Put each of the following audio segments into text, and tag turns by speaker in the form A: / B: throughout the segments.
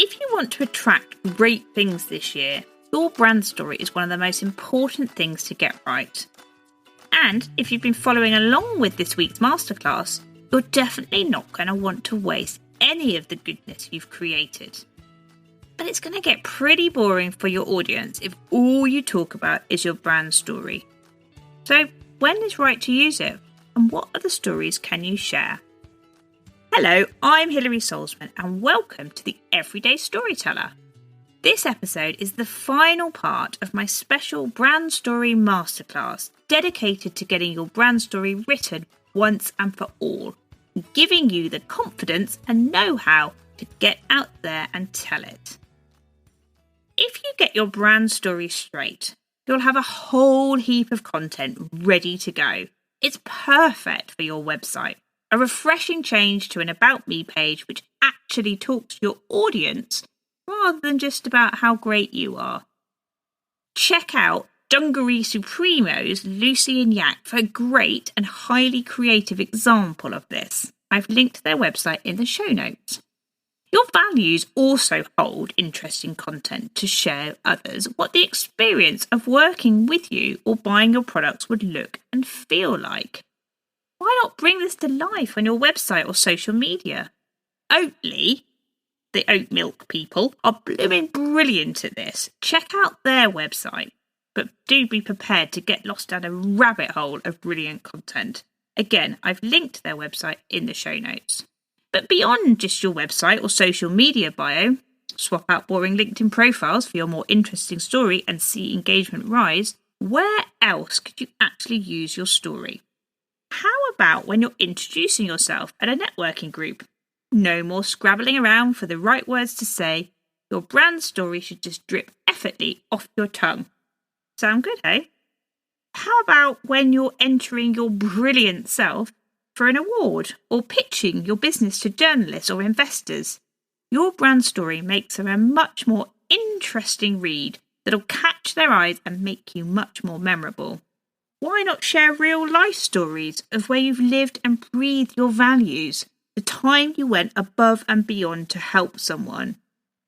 A: If you want to attract great things this year, your brand story is one of the most important things to get right. And if you've been following along with this week's masterclass, you're definitely not going to want to waste any of the goodness you've created. But it's going to get pretty boring for your audience if all you talk about is your brand story. So when is right to use it? And what other stories can you share? Hello, I'm Hilary Solzman and welcome to the Everyday Storyteller. This episode is the final part of my special Brand Story Masterclass dedicated to getting your brand story written once and for all, giving you the confidence and know-how to get out there and tell it. If you get your brand story straight, you'll have a whole heap of content ready to go. It's perfect for your website, a refreshing change to an About Me page which actually talks to your audience rather than just about how great you are. Check out Dungaree Supremos Lucy and Yak for a great and highly creative example of this. I've linked their website in the show notes. Your values also hold interesting content to share with others what the experience of working with you or buying your products would look and feel like. Why not bring this to life on your website or social media? Oatly, the oat milk people, are blooming brilliant at this. Check out their website, but do be prepared to get lost down a rabbit hole of brilliant content. Again, I've linked their website in the show notes. But beyond just your website or social media bio, swap out boring LinkedIn profiles for your more interesting story and see engagement rise, where else could you actually use your story? How about when you're introducing yourself at a networking group? No more scrabbling around for the right words to say. Your brand story should just drip effortlessly off your tongue. Sound good, hey? How about when you're entering your brilliant self for an award or pitching your business to journalists or investors? Your brand story makes them a much more interesting read that'll catch their eyes and make you much more memorable. Why not share real life stories of where you've lived and breathed your values, the time you went above and beyond to help someone?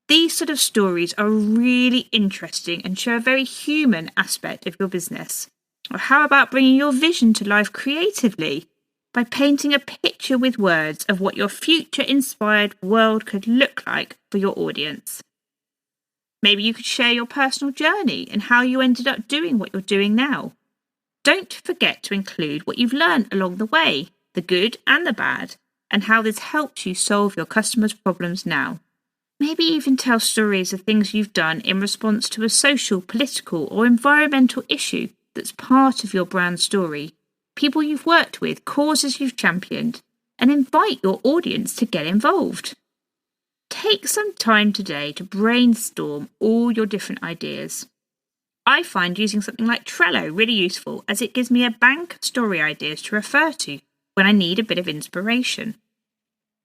A: These sort of stories are really interesting and show a very human aspect of your business. Or how about bringing your vision to life creatively by painting a picture with words of what your future-inspired world could look like for your audience? Maybe you could share your personal journey and how you ended up doing what you're doing now. Don't forget to include what you've learned along the way, the good and the bad, and how this helps you solve your customers' problems now. Maybe even tell stories of things you've done in response to a social, political, or environmental issue that's part of your brand story, people you've worked with, causes you've championed, and invite your audience to get involved. Take some time today to brainstorm all your different ideas. I find using something like Trello really useful as it gives me a bank of story ideas to refer to when I need a bit of inspiration.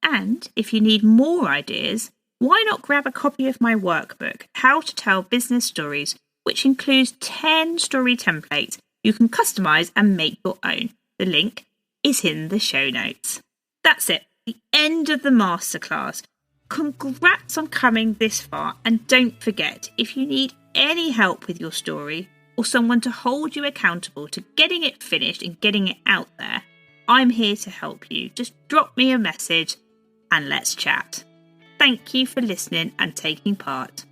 A: And if you need more ideas, why not grab a copy of my workbook, How to Tell Business Stories, which includes 10 story templates you can customize and make your own. The link is in the show notes. That's it, the end of the masterclass. Congrats on coming this far, and don't forget, if you need any help with your story or someone to hold you accountable to getting it finished and getting it out there, I'm here to help you. Just drop me a message and let's chat. Thank you for listening and taking part.